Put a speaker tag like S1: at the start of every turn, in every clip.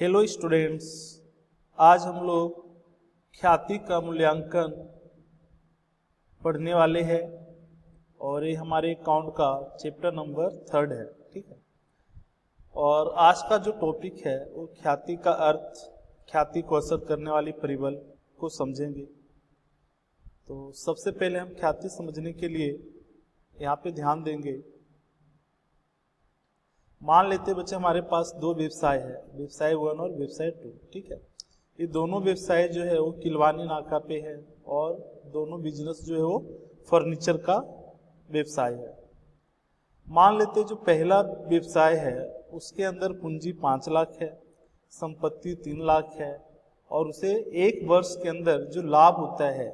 S1: Hello students, आज हम लोग ख्याति का मूल्यांकन पढ़ने वाले हैं और ये हमारे अकाउंट का चैप्टर नंबर 3 है। ठीक है, और आज का जो टॉपिक है वो ख्याति का अर्थ, ख्याति को असर करने वाली परिबल को समझेंगे। तो सबसे पहले हम ख्याति समझने के लिए यहाँ पे ध्यान देंगे। मान लेते बच्चे हमारे पास दो व्यवसाय है, व्यवसाय 1 और व्यवसाय 2। ठीक है, ये दोनों व्यवसाय जो है वो किलवानी नाका पे है और दोनों बिजनेस जो है वो फर्नीचर का व्यवसाय है। मान लेते जो पहला व्यवसाय है उसके अंदर पूंजी 5 लाख है, संपत्ति 3 लाख है और उसे एक वर्ष के अंदर जो लाभ होता है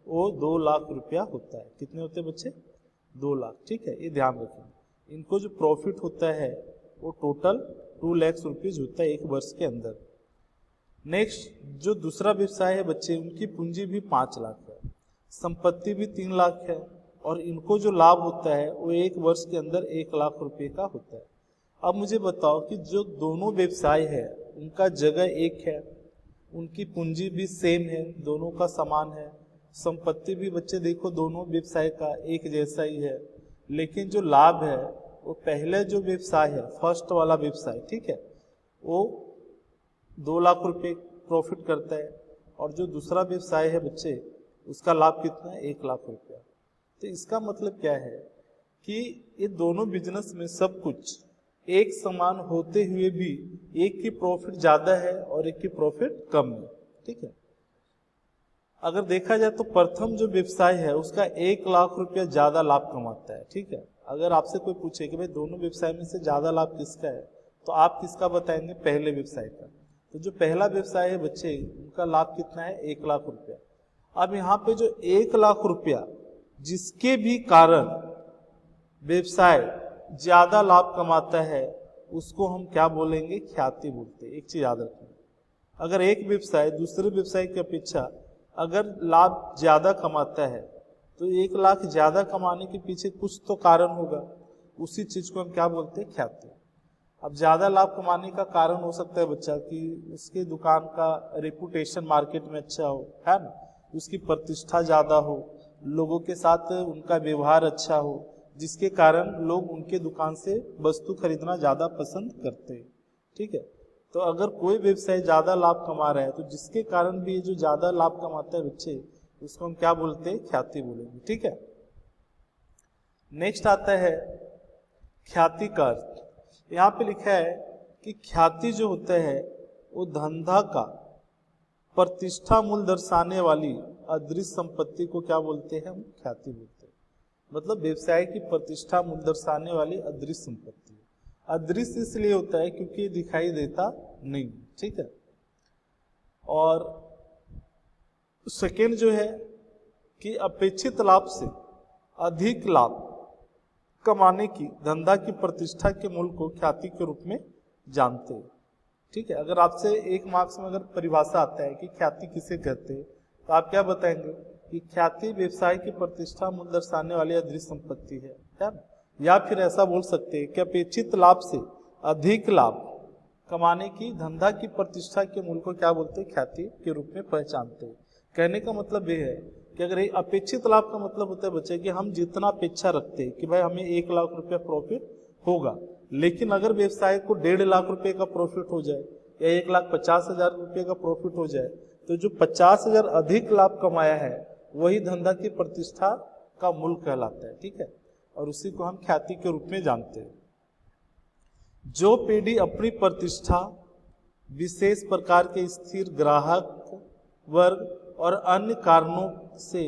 S1: वो 2 लाख रुपया होता है। कितने होते हैं बच्चे? 2 लाख। ठीक है, ये ध्यान रखें। इनको जो प्रॉफिट होता है वो टोटल 2 लाख रुपीज होता है एक वर्ष के अंदर। नेक्स्ट जो दूसरा व्यवसाय है बच्चे, उनकी पूंजी भी 5 लाख है, संपत्ति भी 3 लाख है और इनको जो लाभ होता है वो एक वर्ष के अंदर 1 लाख रुपए का होता है। अब मुझे बताओ कि जो दोनों व्यवसाय है उनका जगह एक है, उनकी पूंजी भी सेम है, दोनों का समान है, संपत्ति भी बच्चे देखो दोनों व्यवसाय का एक जैसा ही है, लेकिन जो लाभ है वो पहले जो व्यवसाय है फर्स्ट वाला व्यवसाय, ठीक है, वो 2 लाख रुपए प्रॉफिट करता है और जो दूसरा व्यवसाय है बच्चे उसका लाभ कितना है? 1 लाख रुपया। तो इसका मतलब क्या है कि ये दोनों बिजनेस में सब कुछ एक समान होते हुए भी एक की प्रॉफिट ज्यादा है और एक की प्रॉफिट कम है। ठीक है, अगर देखा जाए तो प्रथम जो व्यवसाय है उसका 1 लाख रुपया ज्यादा लाभ कमाता है। ठीक है, अगर आपसे कोई पूछे कि भाई दोनों व्यवसाय में से ज्यादा लाभ किसका है तो आप किसका बताएंगे? पहले व्यवसाय का। तो जो पहला व्यवसाय है बच्चे उनका लाभ कितना है? 1 लाख रुपया। अब यहाँ पे जो 1 लाख रुपया जिसके भी कारण व्यवसाय ज्यादा लाभ कमाता है उसको हम क्या बोलेंगे? ख्याति बोलते हैं। एक चीज याद रखें, अगर एक व्यवसाय दूसरे व्यवसाय की अपेक्षा अगर लाभ ज्यादा कमाता है तो 1 लाख ज्यादा कमाने के पीछे कुछ तो कारण होगा, उसी चीज को हम क्या बोलते हैं? ख्याति। अब ज्यादा लाभ कमाने का कारण हो सकता है बच्चा कि उसके दुकान का रेपुटेशन मार्केट में अच्छा हो, है ना, उसकी प्रतिष्ठा ज्यादा हो, लोगों के साथ उनका व्यवहार अच्छा हो, जिसके कारण लोग उनके दुकान से वस्तु खरीदना ज्यादा पसंद करते हैं। ठीक है, तो अगर कोई व्यवसाय ज्यादा लाभ कमा रहा है तो जिसके कारण भी जो ज्यादा लाभ कमाता है बच्चे उसको हम क्या बोलते हैं? ख्याति बोलेंगे। ठीक है, नेक्स्ट आता है ख्याति का अर्थ। यहाँ पे लिखा है कि ख्याति जो होता है वो धंधा का प्रतिष्ठा मूल्य दर्शाने वाली अदृश्य संपत्ति को क्या बोलते हैं? हम ख्याति बोलते हैं। मतलब व्यवसाय की प्रतिष्ठा मूल्य दर्शाने वाली अदृश्य संपत्ति। अदृश्य इसलिए होता है क्योंकि दिखाई देता नहीं। ठीक है, और सेकेंड जो है कि अपेक्षित लाभ से अधिक लाभ कमाने की धंधा की प्रतिष्ठा के मूल्य को ख्याति के रूप में जानते हैं। ठीक है, अगर आपसे एक मार्क्स में अगर परिभाषा आता है कि ख्याति किसे कहते हैं तो आप क्या बताएंगे? कि ख्याति व्यवसाय की प्रतिष्ठा मूल्य दर्शाने वाली अदृश्य संपत्ति है ना? या फिर ऐसा बोल सकते हैं कि अपेक्षित लाभ से अधिक लाभ कमाने की धंधा की प्रतिष्ठा के मूल्य को क्या बोलते हैं? ख्याति के रूप में पहचानते हैं। कहने का मतलब ये है कि अगर अपेक्षित लाभ का मतलब होता है बच्चे कि हम जितना अपेक्षा रखते हैं कि भाई हमें 1 लाख रुपया प्रॉफिट होगा, लेकिन अगर व्यवसाय को 1.5 लाख रुपए का प्रॉफिट हो जाए या 1,50,000 रुपये का प्रॉफिट हो जाए तो जो 50,000 अधिक लाभ कमाया है वही धंधा की प्रतिष्ठा का मूल्य कहलाता है। ठीक है, और उसी को हम ख्याति के रूप में जानते हैं। जो पीढ़ी अपनी प्रतिष्ठा विशेष प्रकार के स्थिर ग्राहक वर्ग और अन्य कारणों से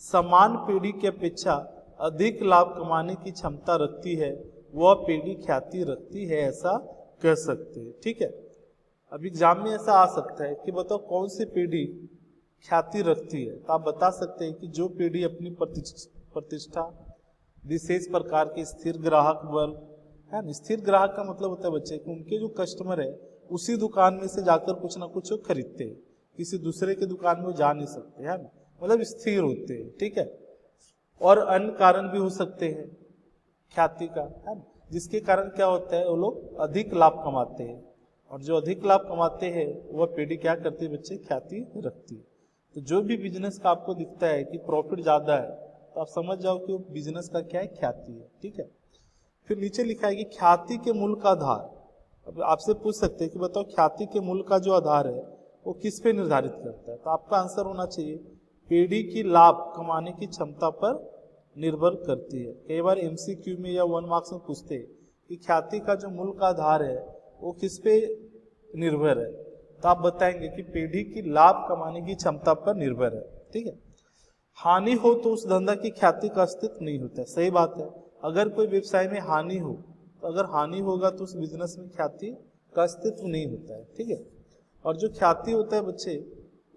S1: समान पीढ़ी की अपेक्षा अधिक लाभ कमाने की क्षमता रखती है वह पीढ़ी ख्याति रखती है, ऐसा कह सकते हैं। ठीक है, अब एग्जाम में ऐसा आ सकता है कि बताओ कौन सी पीढ़ी ख्याति रखती है, तो आप बता सकते हैं कि जो पीढ़ी अपनी प्रतिष्ठा विशेष प्रकार के स्थिर ग्राहक वर्ग है ना। स्थिर ग्राहक का मतलब होता है बच्चे कि उनके जो कस्टमर है उसी दुकान में से जाकर कुछ ना कुछ खरीदते हैं, किसी दूसरे के दुकान में जा नहीं सकते, है ना, मतलब स्थिर होते हैं। ठीक है, और अन्य कारण भी हो सकते हैं ख्याति का, है ना, जिसके कारण क्या होता है वो लोग अधिक लाभ कमाते हैं। और जो अधिक लाभ कमाते हैं वह पीढ़ी क्या करती है बच्चे, ख्याति रखती है। तो जो भी बिजनेस का आपको दिखता है कि प्रॉफिट ज्यादा है, तो आप समझ जाओ कि वो बिजनेस का क्या है, ख्याति है। ठीक है। फिर नीचे लिखा है कि ख्याति के मूल का आधार। अब आपसे पूछ सकते हैं कि बताओ ख्याति के मूल का जो आधार है वो किस पे निर्धारित करता है, तो आपका आंसर होना चाहिए पीढ़ी की लाभ कमाने की क्षमता पर निर्भर करती है। कई बार एमसीक्यू में या 1 मार्क्स में पूछते हैं कि ख्याति का जो मूल का आधार है वो किस पे निर्भर है, तो आप बताएंगे कि पीढ़ी की लाभ कमाने की क्षमता पर निर्भर है। ठीक है। हानि हो तो उस धंधा की ख्याति का अस्तित्व नहीं होता है। सही बात है। अगर कोई व्यवसाय में हानि हो, तो अगर हानि होगा तो उस बिजनेस में ख्याति का अस्तित्व नहीं होता है। ठीक है। और जो ख्याति होता है बच्चे,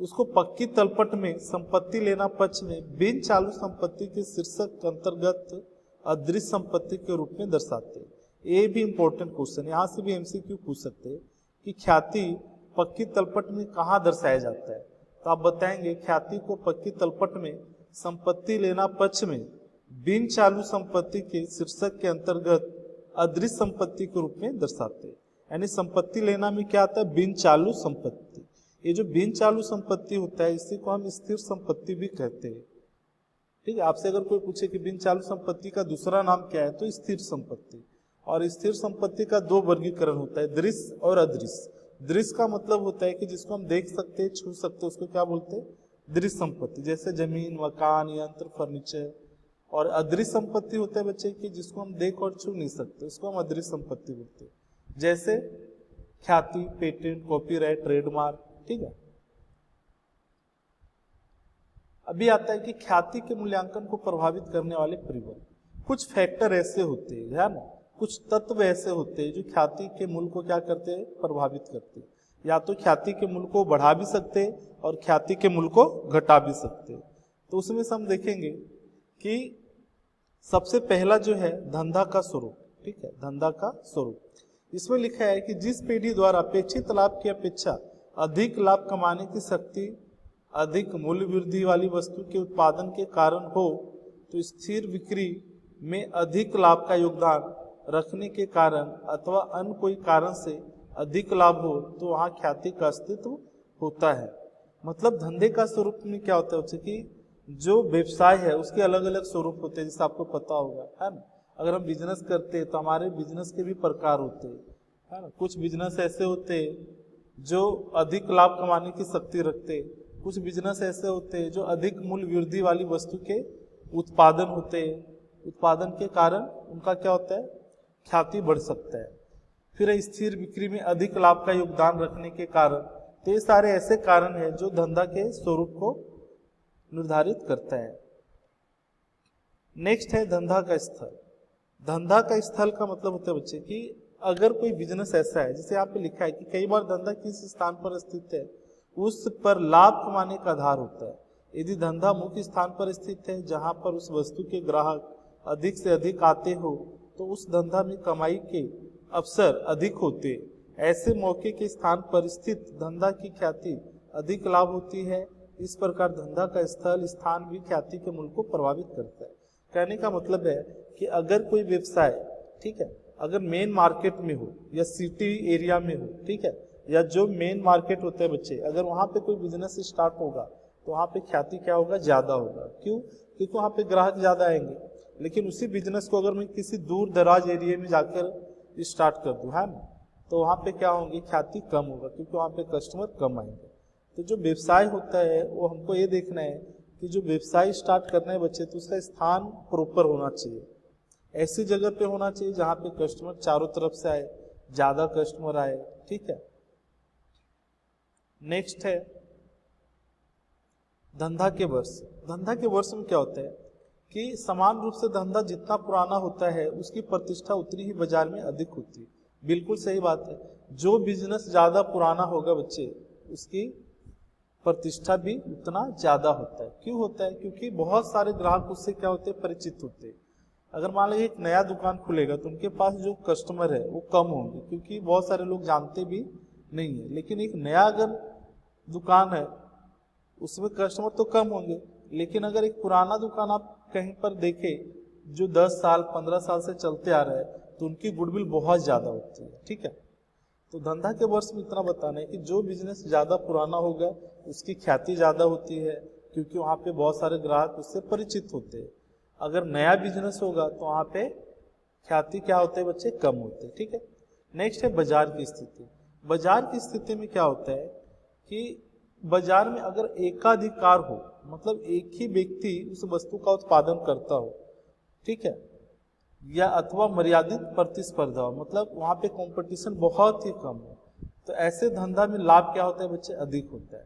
S1: उसको पक्की तलपट में संपत्ति लेना पक्ष में बिन चालू संपत्ति के शीर्षक के अंतर्गत अदृश्य संपत्ति के रूप में दर्शाते हैं। ये भी इंपॉर्टेंट क्वेश्चन, यहाँ से भी एमसीक्यू पूछ सकते हैं कि ख्याति पक्की तलपट में कहाँ दर्शाया जाता है, तो आप बताएंगे ख्याति को पक्की तलपट में संपत्ति लेना पक्ष में बिन चालू संपत्ति के शीर्षक के अंतर्गत अदृश्य संपत्ति के रूप में दर्शाते हैं। यानी संपत्ति लेना में क्या आता है, बिन चालू संपत्ति। ये जो बिन चालू संपत्ति होता है इसी को हम स्थिर संपत्ति भी कहते हैं। ठीक है। आपसे अगर कोई पूछे कि बिन चालू संपत्ति का दूसरा नाम क्या है, तो स्थिर संपत्ति। और स्थिर संपत्ति का 2 वर्गीकरण होता है, दृश्य और अदृश्य। दृश्य का मतलब होता है कि जिसको हम देख सकते हैं, छू सकते हैं, उसको क्या बोलते हैं, दृश्य संपत्ति, जैसे जमीन, मकान, यंत्र, फर्नीचर। और अदृश्य संपत्ति होता है बच्चे कि जिसको हम देख और छू नहीं सकते, उसको हम अदृश्य संपत्ति बोलते हैं, जैसे ख्याति, पेटेंट, कॉपीराइट, ट्रेडमार्क। ठीक है। अभी आता है कि ख्याति के मूल्यांकन को प्रभावित करने वाले परिबल। कुछ फैक्टर ऐसे होते हैं, है ना, कुछ तत्व ऐसे होते हैं जो ख्याति के मूल को क्या करते हैं, प्रभावित करते हैं। या तो ख्याति के मूल को बढ़ा भी सकते हैं और ख्याति के मूल को घटा भी सकते हैं। तो उसमें से हम देखेंगे कि सबसे पहला जो है धंधा का स्वरूप। ठीक है। धंधा का स्वरूप, इसमें लिखा है कि जिस पीढ़ी द्वारा अपेक्षित लाभ की अपेक्षा अधिक लाभ कमाने की शक्ति अधिक मूल्य वृद्धि वाली वस्तु के उत्पादन के कारण हो, तो स्थिर बिक्री में अधिक लाभ का योगदान रखने के कारण अथवा अन्य कोई कारण से अधिक लाभ हो, तो वहां ख्याति का अस्तित्व होता है। मतलब धंधे का स्वरूप में क्या होता है कि जो व्यवसाय है उसके अलग अलग स्वरूप होते हैं, जैसे आपको पता होगा, है ना। अगर हम बिजनेस करते हैं तो हमारे बिजनेस के भी प्रकार होते हैं, है ना। कुछ बिजनेस ऐसे होते हैं जो अधिक लाभ कमाने की शक्ति रखते हैं, कुछ बिजनेस ऐसे होते हैं जो अधिक मूल्य वृद्धि वाली वस्तु के उत्पादन होते हैं, उत्पादन के कारण उनका क्या होता है, ख्याति बढ़ सकता है। फिर स्थिर बिक्री में अधिक लाभ का योगदान रखने के कारण। तो ये सारे ऐसे कारण हैं जो धंधा के स्वरूप को निर्धारित करता है। नेक्स्ट है धंधा का स्थल। धंधा का स्थल का मतलब होता है बच्चे कि अगर कोई बिजनेस ऐसा है, जैसे यहाँ पे लिखा है कि कई बार धंधा किस स्थान पर स्थित है उस पर लाभ कमाने का आधार होता है। यदि धंधा मुख्य स्थान पर स्थित है जहां पर उस वस्तु के ग्राहक अधिक से अधिक आते हो, तो उस धंधा में कमाई के अवसर अधिक होते। ऐसे मौके के स्थान पर स्थित धंधा की ख्याति अधिक लाभ होती है। इस प्रकार धंधा का स्थल स्थान भी ख्याति के मूल्य को प्रभावित करता है। कहने का मतलब है कि अगर कोई व्यवसाय, ठीक है, अगर मेन मार्केट में हो या सिटी एरिया में हो, ठीक है, या जो मेन मार्केट होता है बच्चे, अगर वहां पे कोई बिजनेस स्टार्ट होगा तो वहां पे ख्याति क्या होगा, ज्यादा होगा। क्यों? क्योंकि वहां पे ग्राहक ज्यादा आएंगे। लेकिन उसी बिजनेस को अगर मैं किसी दूर दराज एरिया में जाकर स्टार्ट कर दूं, है ना, तो वहां पे क्या होंगे, ख्याति कम होगा, क्योंकि वहां पे कस्टमर कम आएंगे। तो जो व्यवसाय होता है वो हमको ये देखना है कि जो व्यवसाय स्टार्ट करना है बच्चे, तो उसका स्थान प्रॉपर होना चाहिए। ऐसी जगह पे होना चाहिए जहां पे कस्टमर चारों तरफ से आए, ज्यादा कस्टमर आए। ठीक है। नेक्स्ट है धंधा के वर्ष। धंधा के वर्ष में क्या होता है कि समान रूप से धंधा जितना पुराना होता है उसकी प्रतिष्ठा उतनी ही बाजार में अधिक होती है। बिल्कुल सही बात है। जो बिजनेस ज्यादा पुराना होगा बच्चे, उसकी प्रतिष्ठा भी उतना ज्यादा होता है। क्यों होता है? क्योंकि बहुत सारे ग्राहक उससे क्या होते हैं, परिचित होते हैं। अगर मान लीजिए एक नया दुकान खुलेगा तो उनके पास जो कस्टमर है वो कम होंगे, क्योंकि बहुत सारे लोग जानते भी नहीं है। लेकिन एक नया अगर दुकान है उसमें कस्टमर तो कम होंगे, लेकिन अगर एक पुराना दुकान आप कहीं पर देखें जो 10 साल 15 साल से चलते आ रहा है, तो उनकी गुडविल बहुत ज्यादा होती है। ठीक है। तो धंधा के वर्ष में इतना बताना है कि जो बिजनेस ज़्यादा पुराना होगा उसकी ख्याति ज़्यादा होती है, क्योंकि वहाँ पे बहुत सारे ग्राहक उससे परिचित होते हैं। अगर नया बिजनेस होगा तो वहाँ पे ख्याति क्या होते हैं बच्चे, कम होते हैं। ठीक है, नेक्स्ट है बाजार की स्थिति। बाजार की स्थिति में क्या होता है कि बाजार में अगर एकाधिकार हो, मतलब एक ही व्यक्ति उस वस्तु का उत्पादन करता हो, ठीक है, या अथवा मर्यादित प्रतिस्पर्धा हो, मतलब वहाँ पे कंपटीशन बहुत ही कम हो, तो ऐसे धंधा में लाभ क्या होता है बच्चे, अधिक होता है।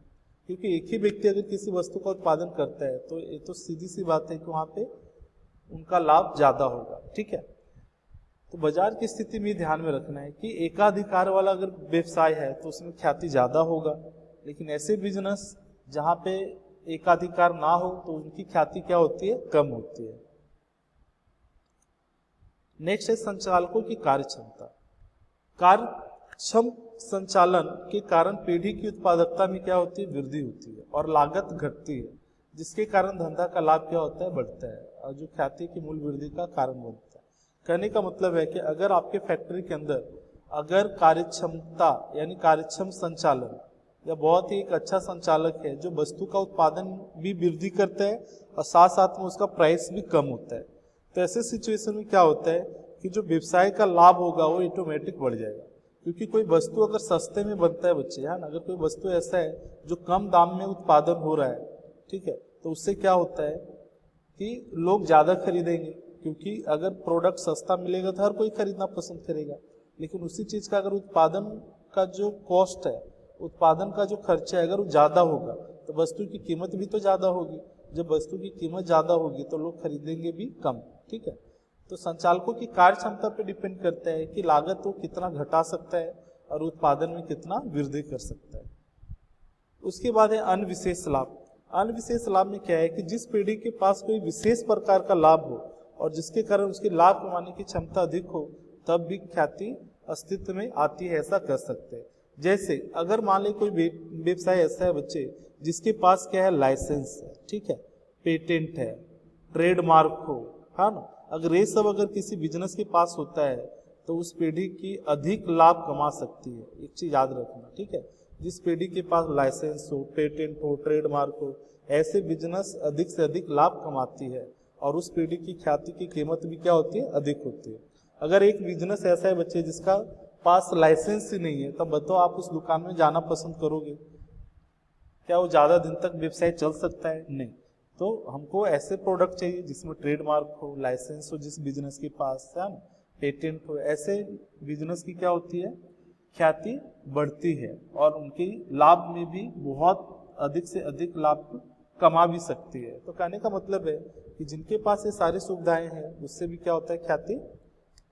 S1: क्योंकि एक ही व्यक्ति अगर किसी वस्तु का उत्पादन करता है तो ये तो सीधी सी बात है कि वहाँ पे उनका लाभ ज्यादा होगा। ठीक है, तो बाजार की स्थिति में ध्यान में रखना है कि एकाधिकार वाला अगर व्यवसाय है तो उसमें ख्याति ज्यादा होगा, लेकिन ऐसे बिजनेस जहाँ पे एकाधिकार ना हो तो उनकी ख्याति क्या होती है, कम होती है। नेक्स्ट है संचालकों की कार्यक्षमता। कार्यक्षम संचालन के कारण पीढ़ी की उत्पादकता में क्या होती है, वृद्धि होती है और लागत घटती है, जिसके कारण धंधा का लाभ क्या होता है, बढ़ता है, और जो ख्याति की मूल वृद्धि का कारण बनता है। कहने का मतलब है कि अगर आपके फैक्ट्री के अंदर अगर कार्यक्षमता यानी कार्यक्षम संचालन या बहुत ही एक अच्छा संचालक है जो वस्तु का उत्पादन भी वृद्धि करता है और साथ साथ में उसका प्राइस भी कम होता है, तो ऐसे सिचुएशन में क्या होता है कि जो व्यवसाय का लाभ होगा वो ऑटोमेटिक बढ़ जाएगा। क्योंकि कोई वस्तु अगर सस्ते में बनता है बच्चे, है ना, अगर कोई वस्तु ऐसा है जो कम दाम में उत्पादन हो रहा है, ठीक है, तो उससे क्या होता है कि लोग ज़्यादा खरीदेंगे, क्योंकि अगर प्रोडक्ट सस्ता मिलेगा तो हर कोई खरीदना पसंद करेगा। लेकिन उसी चीज़ का अगर उत्पादन का जो कॉस्ट है, उत्पादन का जो खर्चा है, अगर वो ज़्यादा होगा तो वस्तु की कीमत भी तो ज़्यादा होगी। जब वस्तु की कीमत ज़्यादा होगी तो लोग खरीदेंगे भी कम। ठीक है, तो संचालकों की कार्य क्षमता पर डिपेंड करता है कि लागत वो कितना घटा सकता है और उत्पादन में कितना वृद्धि कर सकता है। उसके बाद है अनविशेष लाभ। अनविशेष लाभ में क्या है कि जिस पीढ़ी के पास कोई विशेष प्रकार का लाभ हो और जिसके कारण उसकी लाभ कमाने की क्षमता अधिक हो, तब भी ख्याति अस्तित्व में आती है, ऐसा कर सकते हैं। जैसे अगर मान ले कोई व्यवसाय ऐसा है बच्चे जिसके पास क्या है, लाइसेंस है, ठीक है, पेटेंट है, ट्रेडमार्क हो, है ना, अगर ये सब अगर किसी बिजनेस के पास होता है तो उस पीढ़ी की अधिक लाभ कमा सकती है। एक चीज याद रखना, ठीक है, जिस पीढ़ी के पास लाइसेंस हो, पेटेंट हो, ट्रेडमार्क हो, ऐसे बिजनेस अधिक से अधिक लाभ कमाती है और उस पीढ़ी की ख्याति की कीमत भी क्या होती है, अधिक होती है। अगर एक बिजनेस ऐसा है बच्चे जिसका पास लाइसेंस ही नहीं है, तब बताओ आप उस दुकान में जाना पसंद करोगे? क्या वो ज्यादा दिन तक व्यवसाय चल सकता है? नहीं। तो हमको ऐसे प्रोडक्ट चाहिए जिसमें ट्रेडमार्क हो, लाइसेंस हो, जिस बिजनेस के पास, है ना, पेटेंट हो, ऐसे बिजनेस की क्या होती है, ख्याति बढ़ती है और उनकी लाभ में भी बहुत अधिक से अधिक लाभ कमा भी सकती है। तो कहने का मतलब है कि जिनके पास ये सारी सुविधाएं हैं उससे भी क्या होता है, ख्याति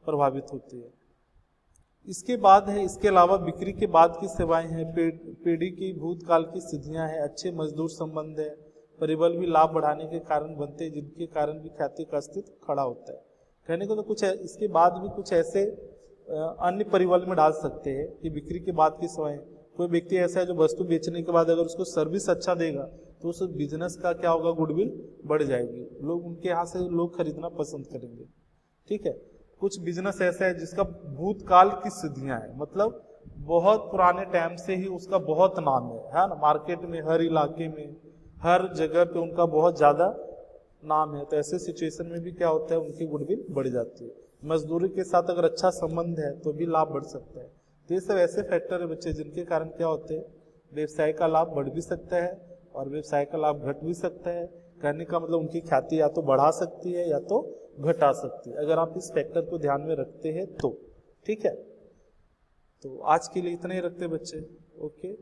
S1: प्रभावित होती है। इसके बाद है, इसके अलावा बिक्री के बाद की सेवाएं हैं, पीढ़ी की भूतकाल की सिद्धियां हैं, अच्छे मजदूर संबंध है, परिबल भी लाभ बढ़ाने के कारण बनते हैं, जिनके कारण भी ख्याति का अस्तित्व खड़ा होता है। कहने को तो कुछ है, इसके बाद भी कुछ ऐसे अन्य परिबल में डाल सकते हैं कि बिक्री के बाद की सेवाएं, कोई व्यक्ति ऐसा है जो वस्तु बेचने के बाद अगर उसको सर्विस अच्छा देगा तो उस बिजनेस का क्या होगा, गुडविल बढ़ जाएगी, लोग उनके यहाँ से लोग खरीदना पसंद करेंगे। ठीक है, कुछ बिजनेस ऐसा है जिसका भूतकाल की सिद्धियां हैं, मतलब बहुत पुराने टाइम से ही उसका बहुत नाम है ना, मार्केट में, हर इलाके में, हर जगह पे उनका बहुत ज्यादा नाम है। तो ऐसे सिचुएशन में भी क्या होता है, उनकी गुडविल बढ़ जाती है। मजदूरी के साथ अगर अच्छा संबंध है तो भी लाभ बढ़ सकता है। तो ये सब ऐसे फैक्टर है बच्चे जिनके कारण क्या होते हैं, व्यवसाय का लाभ बढ़ भी सकता है और व्यवसाय का लाभ घट भी सकता है। कहने का मतलब उनकी ख्याति या तो बढ़ा सकती है या तो घटा सकती है, अगर आप इस फैक्टर को ध्यान में रखते हैं तो। ठीक है, तो आज के लिए इतना ही रखते हैं बच्चे। ओके।